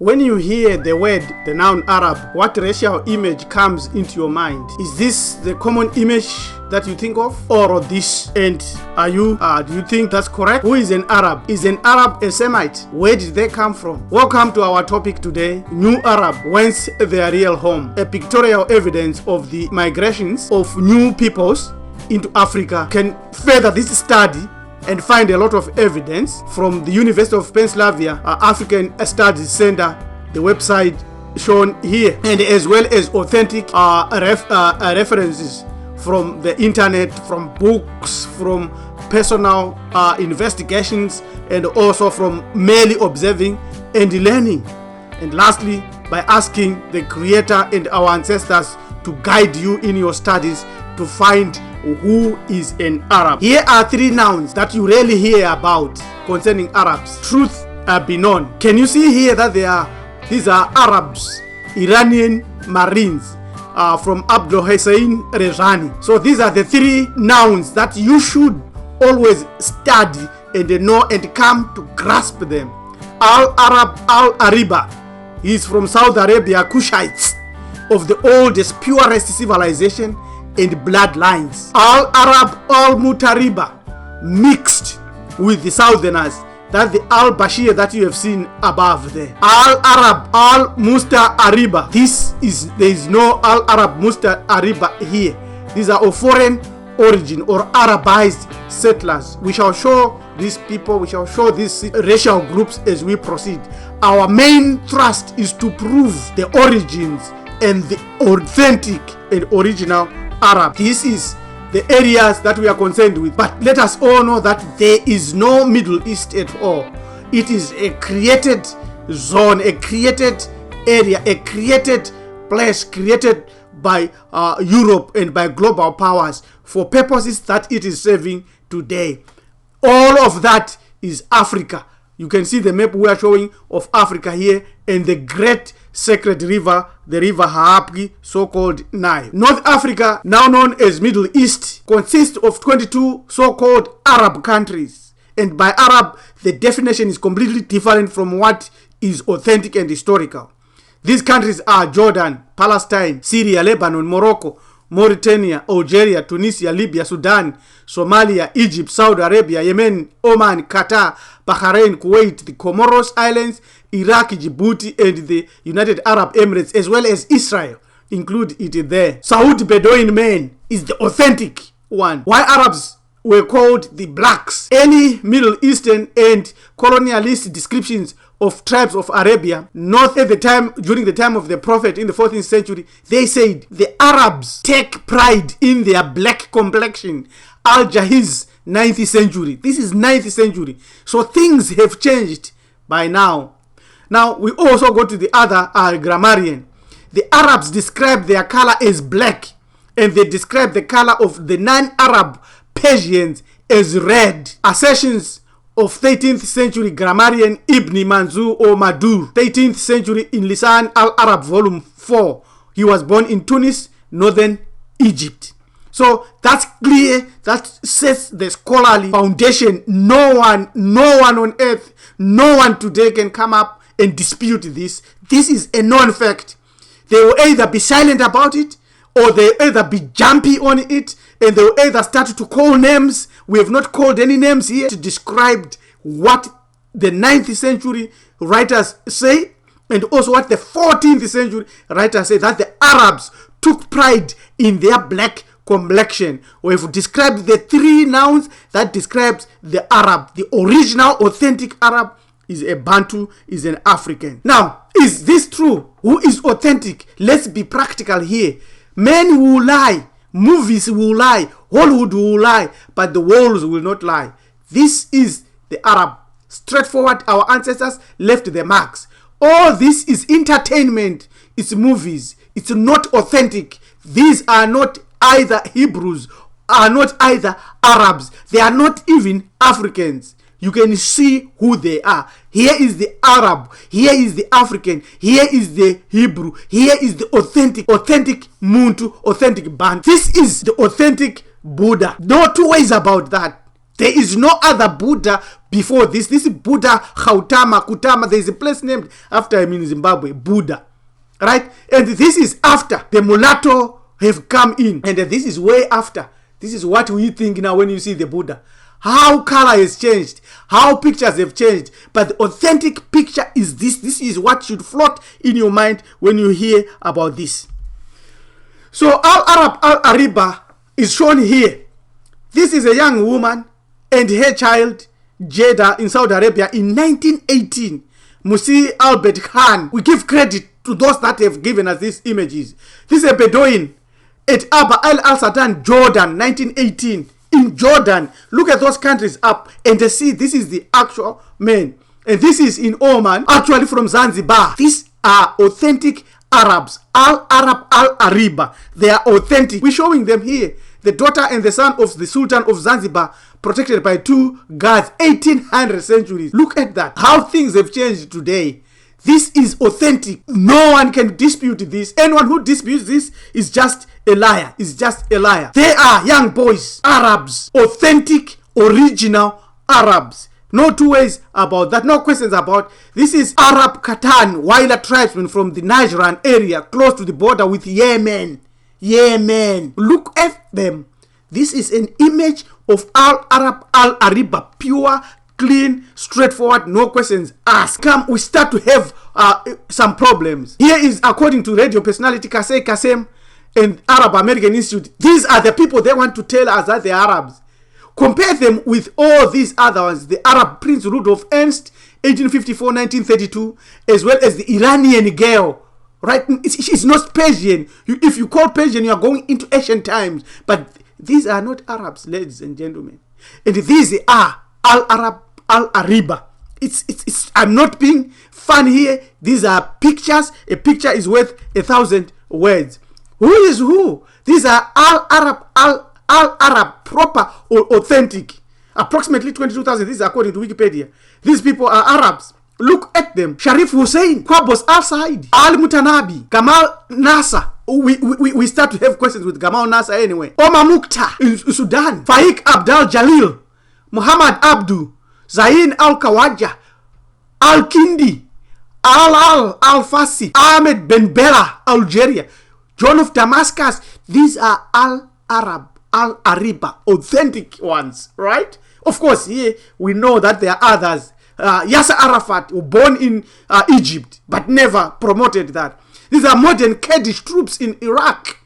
When you hear the word, the noun Arab, what racial image comes into your mind? Is this the common image that you think of, or this? And do you think that's correct? Who is an Arab? Is an Arab a Semite? Where did they come from? Welcome to our topic today, New Arab, whence their real home. A pictorial evidence of the migrations of new peoples into Africa can further this study and find a lot of evidence from the University of Pennsylvania African Studies Center, the website shown here, and as well as authentic references from the internet, from books, from personal investigations, and also from merely observing and learning. And lastly, by asking the Creator and our ancestors to guide you in your studies to find who is an Arab. Here are three nouns that you rarely hear about concerning Arabs. Truth be known. Can you see here that these are Arabs, Iranian Marines from Abdul Hussein Rejani. So these are the three nouns that you should always study and know and come to grasp them. Al-Arab, Al-Ariba. He is from Saudi Arabia, Kushites of the oldest, purest civilization and bloodlines. Al-Arab, Al-Mutariba, mixed with the Southerners. That's the Al-Bashir that you have seen above there. Al-Arab, Al-Musta'ariba. There is no Al-Arab Musta'ariba here. These are of foreign origin or Arabized settlers. We shall show these people, we shall show these racial groups as we proceed. Our main thrust is to prove the origins and the authentic and original Arab. This is the areas that we are concerned with. But let us all know that there is no Middle East at all. It is a created zone, a created area, a created place created by Europe and by global powers for purposes that it is serving today. All of that is Africa. You can see the map we are showing of Africa here, and the great sacred river, the river Haapgi, so-called Nile. North Africa, now known as Middle East, consists of 22 so-called Arab countries. And by Arab, the definition is completely different from what is authentic and historical. These countries are Jordan, Palestine, Syria, Lebanon, Morocco, Mauritania, Algeria, Tunisia, Libya, Sudan, Somalia, Egypt, Saudi Arabia, Yemen, Oman, Qatar, Bahrain, Kuwait, the Comoros Islands, Iraq, Djibouti, and the United Arab Emirates, as well as Israel, include it there. Saudi Bedouin man is the authentic one. Why Arabs were called the blacks? Any Middle Eastern and colonialist descriptions of tribes of Arabia, not at the time, during the time of the Prophet in the 14th century, they said the Arabs take pride in their black complexion. Al-Jahiz, 9th century. This is 9th century. So things have changed by now. Now we also go to the other grammarian. The Arabs describe their color as black, and they describe the color of the non-Arab Persians as red. Assertions of 13th century grammarian Ibn Manzur or Madur, 13th century in Lisan al-Arab volume 4. He was born in Tunis, northern Egypt. So that's clear. That sets the scholarly foundation. No one on earth, no one today can come up and dispute this. This is a known fact. They will either be silent about it, or they will either be jumpy on it, and they will either start to call names. We have not called any names here to describe what the 9th century writers say, and also what the 14th century writers say, that the Arabs took pride in their black complexion. We have described the three nouns that describes the Arab. The original authentic Arab is a Bantu, is an African. Now, is this true? Who is authentic? Let's be practical here. Men will lie, movies will lie, Hollywood will lie, but the walls will not lie. This is the Arab. Straightforward, our ancestors left the marks. All this is entertainment. It's movies. It's not authentic. These are not either Hebrews, are not either Arabs. They are not even Africans. You can see who they are. Here is the Arab. Here is the African. Here is the Hebrew. Here is the authentic Muntu, authentic Bantu. This is the authentic Buddha. No two ways about that. There is no other Buddha before this. This is Buddha Gautama Kutama. There is a place named after him in Zimbabwe, Buddha. Right? And this is after the mulatto have come in. And this is way after. This is what we think now when you see the Buddha. How color has changed. How pictures have changed. But the authentic picture is this. This is what should float in your mind when you hear about this. So Al-Arab Al-Ariba is shown here. This is a young woman and her child, Jeddah, in Saudi Arabia in 1918. Musi Albert Khan. We give credit to those that have given us these images. This is a Bedouin at Abba al-Sadan, Jordan, 1918. In Jordan, look at those countries up and see this is the actual man. And this is in Oman, actually from Zanzibar. These are authentic Arabs. Al-Arab Al-Ariba. They are authentic. We're showing them here. The daughter and the son of the Sultan of Zanzibar, protected by two guards, 1800 centuries. Look at that. How things have changed today. This is authentic. No one can dispute this. Anyone who disputes this is just a liar. Is just a liar. They are young boys, Arabs, authentic, original Arabs. No two ways about that. No questions about. This is Arab Khatan, Wailer tribesmen from the Najran area, close to the border with Yemen. Yemen. Look at them. This is an image of Al-Arab Al-Ariba, pure, clean, straightforward, no questions asked. Come, we start to have some problems. Here is, according to radio personality Kasey Kasem and Arab American Institute, these are the people they want to tell us that they are Arabs. Compare them with all these other ones. The Arab Prince Rudolf Ernst, 1854-1932, as well as the Iranian girl. Right? She's not Persian. If you call Persian, you are going into ancient times. But these are not Arabs, ladies and gentlemen. And these are Al-Arab Al-Ariba. I'm not being funny here. These are pictures. A picture is worth 1,000 words. Who is who? These are Al-Arab Al-Arab, proper or authentic. Approximately 22,000. This is according to Wikipedia. These people are Arabs. Look at them. Sharif Hussein, Kwabos Al-Said, Al-Mutanabi, Gamal Nasser. We start to have questions with Gamal Nasser anyway. Omar Mukhtar in Sudan. Faik Abdal Jalil, Muhammad Abdu, Zain Al-Kawaja, Al-Kindi, Al-Fasi, Ahmed Ben Bella, Algeria, John of Damascus. These are Al-Arab, Al-Ariba, authentic ones, right? Of course, here we know that there are others. Yasser Arafat, born in Egypt, but never promoted that. These are modern Kurdish troops in Iraq.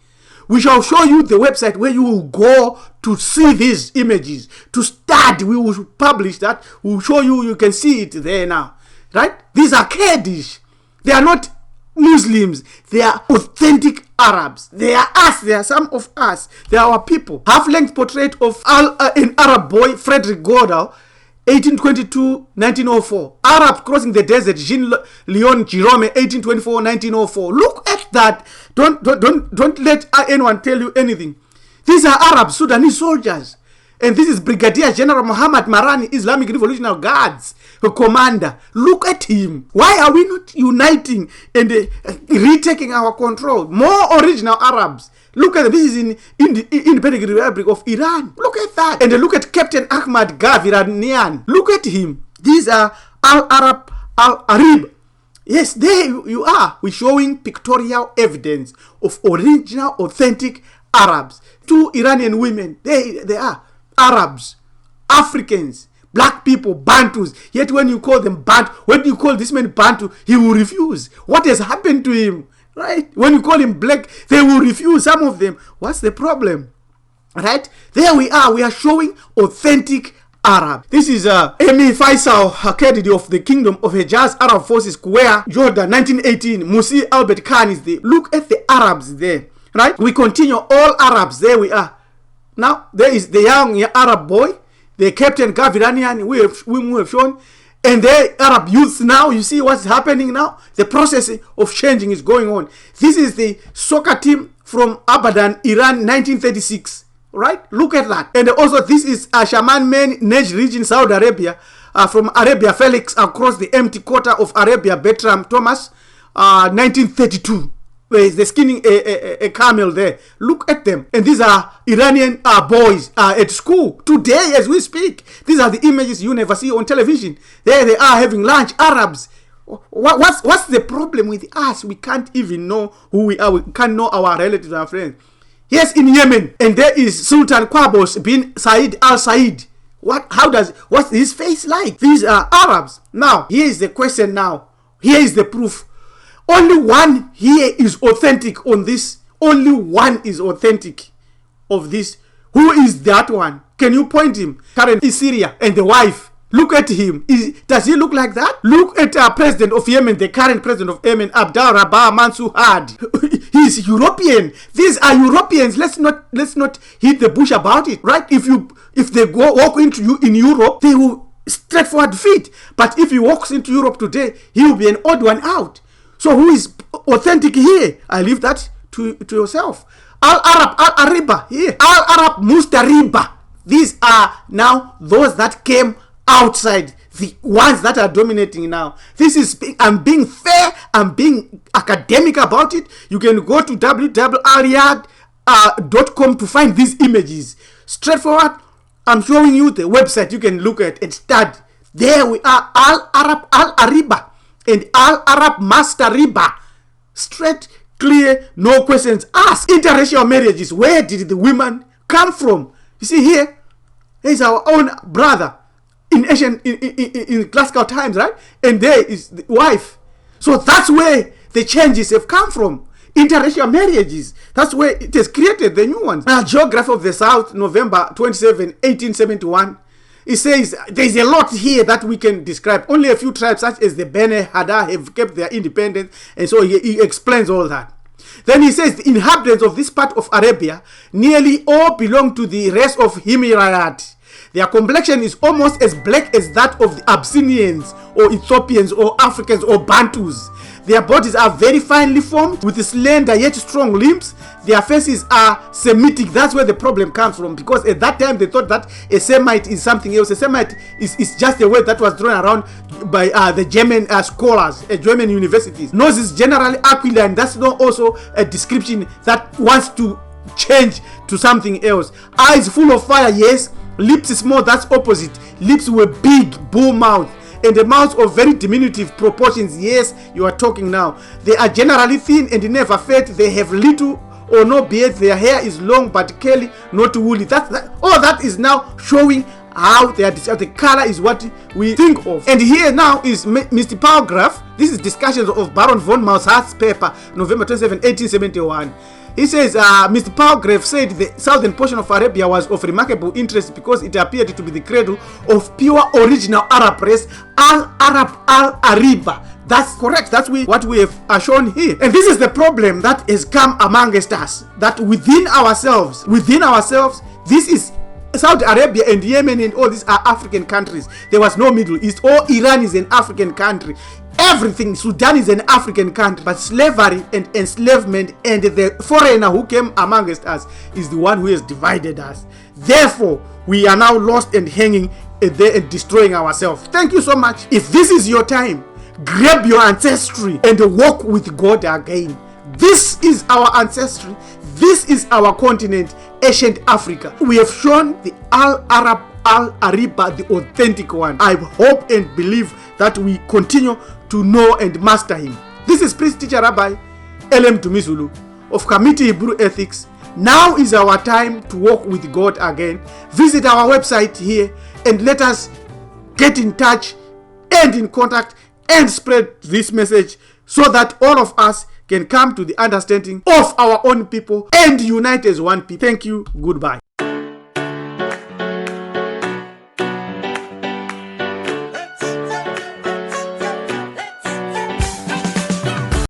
We shall show you the website where you will go to see these images. To start, we will publish that. We will show you, you can see it there now. Right? These are Kurdish. They are not Muslims. They are authentic Arabs. They are us. They are some of us. They are our people. Half-length portrait of an Arab boy, Frederick Godal, 1822-1904. Arabs crossing the desert, Jean-Leon Jerome, 1824-1904. Look at that. Don't let anyone tell you anything. These are Arab Sudanese soldiers. And this is Brigadier General Muhammad Marani, Islamic Revolutionary Guards commander. Look at him. Why are we not uniting and retaking our control? More original Arabs. Look at them. This is in the Independent Republic of Iran. Look at that. And look at Captain Ahmad Gaviranian. Look at him. These are Al-Arab Al-Arib. Yes, there you are. We're showing pictorial evidence of original, authentic Arabs. Two Iranian women. They are Arabs, Africans, black people, Bantus. Yet when you call them Bantu, when you call this man Bantu, he will refuse. What has happened to him? Right? When you call him black, they will refuse, some of them. What's the problem? Right? There we are. We are showing authentic Arab. This is Emi Faisal Hakedi of the Kingdom of Hejaz Arab Forces, Kuwait, Jordan, 1918. Musi Albert Khan is there. Look at the Arabs there. Right? We continue. All Arabs. There we are. Now, there is the young Arab boy, the Captain Gaviranian, we have shown, and the Arab youth now. You see what's happening now? The process of changing is going on. This is the soccer team from Abadan, Iran, 1936. Right? Look at that. And also, this is Shaman Men,Nej region, Saudi Arabia, from Arabia Felix across the empty quarter of Arabia, Bertram Thomas, 1932. they're skinning a camel there. Look at them. And these are Iranian boys at school. Today, as we speak, these are the images you never see on television. There they are having lunch, Arabs. What's the problem with us? We can't even know who we are. We can't know our relatives and friends. Yes, in Yemen, and there is Sultan Qaboos bin Said Al Said. What's his face like? These are Arabs. Now, here is the question now. Here is the proof. Only one here is authentic on this. Only one is authentic of this. Who is that one? Can you point him? Karen is Syria and the wife. Look at him. Does he look like that? Look at our president of Yemen, the current president of Yemen, Abdel Rabah Mansour Hadi. He's European. These are Europeans. Let's not hit the bush about it, right? If they go walk into you in Europe, they will straightforward feet. But if he walks into Europe today, he will be an odd one out. So who is authentic here? I leave that to yourself. Al-Arab, Al-Ariba here. Al-Arab Mustariba. These are now those that came outside, the ones that are dominating now. I'm being fair, I'm being academic about it. You can go to www.aliyad.com to find these images. Straightforward, I'm showing you the website you can look at and study. There we are, Al-Arab Al-Ariba and Al-Arab Mustariba. Straight, clear, no questions asked. Interracial marriages, where did the women come from? You see here, here's our own brother in classical times, right? And there is the wife. So that's where the changes have come from. Interracial marriages. That's where it has created the new ones. Geography of the South, November 27, 1871. It says there's a lot here that we can describe. Only a few tribes such as the Bene Hadda have kept their independence. And so he explains all that. Then he says the inhabitants of this part of Arabia nearly all belong to the race of Himyariyat. Their complexion is almost as black as that of the Abyssinians or Ethiopians or Africans or Bantus. Their bodies are very finely formed with slender yet strong limbs. Their faces are Semitic. That's where the problem comes from, because at that time they thought that a Semite is something else. A Semite is just a word that was thrown around by the German scholars at German universities. Nose is generally aquiline. That's not also a description that wants to change to something else. Eyes full of fire, yes. Lips small, that's opposite. Lips were big, bull mouth, and the mouth of very diminutive proportions. Yes, you are talking now. They are generally thin and never fat. They have little or no beard. Their hair is long but curly, not woolly. All that is now showing how they are. The color is what we think of. And here now is Mr. Paragraph. This is discussions of Baron von Maushardt's paper, November 27, 1871. He says, Mr. Paragraph said the southern portion of Arabia was of remarkable interest because it appeared to be the cradle of pure original Arab race, Al-Arab Al-Ariba. That's correct. That's what we have shown here. And this is the problem that has come amongst us, that within ourselves, this is Saudi Arabia and Yemen and all these are African countries. There was no Middle East. All Iran is an African country. Everything, Sudan is an African country, but slavery and enslavement and the foreigner who came amongst us is the one who has divided us. Therefore, we are now lost and hanging there and destroying ourselves. Thank you so much. If this is your time, grab your ancestry and walk with God again. This is our ancestry. This is our continent, ancient Africa. We have shown the Al-Arab Al-Ariba, the authentic one. I hope and believe that we continue to know and master him. This is Priest Teacher Rabbi L.M. Tumisulu of Committee Hebrew Ethics. Now is our time to walk with God again. Visit our website here and let us get in touch and in contact and spread this message so that all of us can come to the understanding of our own people and unite as one people. Thank you. Goodbye.